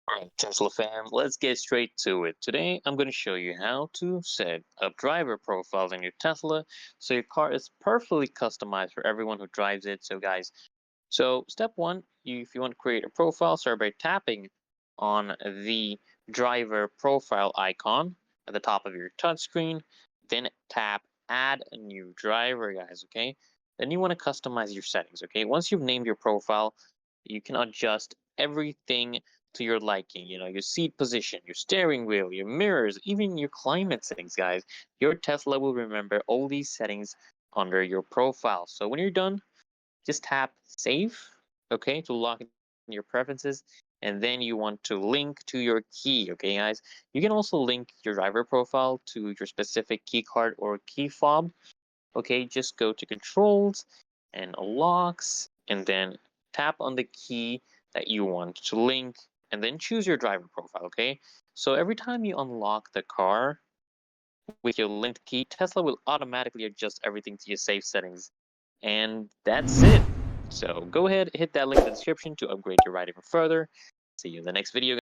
Alright, Tesla fam, let's get straight to it. Today, I'm going to show you how to set up driver profiles in your Tesla so your car is perfectly customized for everyone who drives it. So guys, step one, if you want to create a profile, start by tapping on the driver profile icon at the top of your touchscreen, then tap add a new driver, guys, okay? Then you want to customize your settings, okay? Once you've named your profile, you can adjust everything to your liking, your seat position, your steering wheel, your mirrors, even your climate settings, guys. Your Tesla will remember all these settings under your profile. So when you're done, just tap save, okay, to lock in your preferences, and then you want to link to your key, okay, guys. You can also link your driver profile to your specific key card or key fob, okay. Just go to controls and locks, and then tap on the key that you want to link, and then choose your driver profile, okay. So every time you unlock the car with your linked key, Tesla will automatically adjust everything to your safe settings. And that's it. So go ahead, hit that link in the description to upgrade your ride even further. See you in the next video.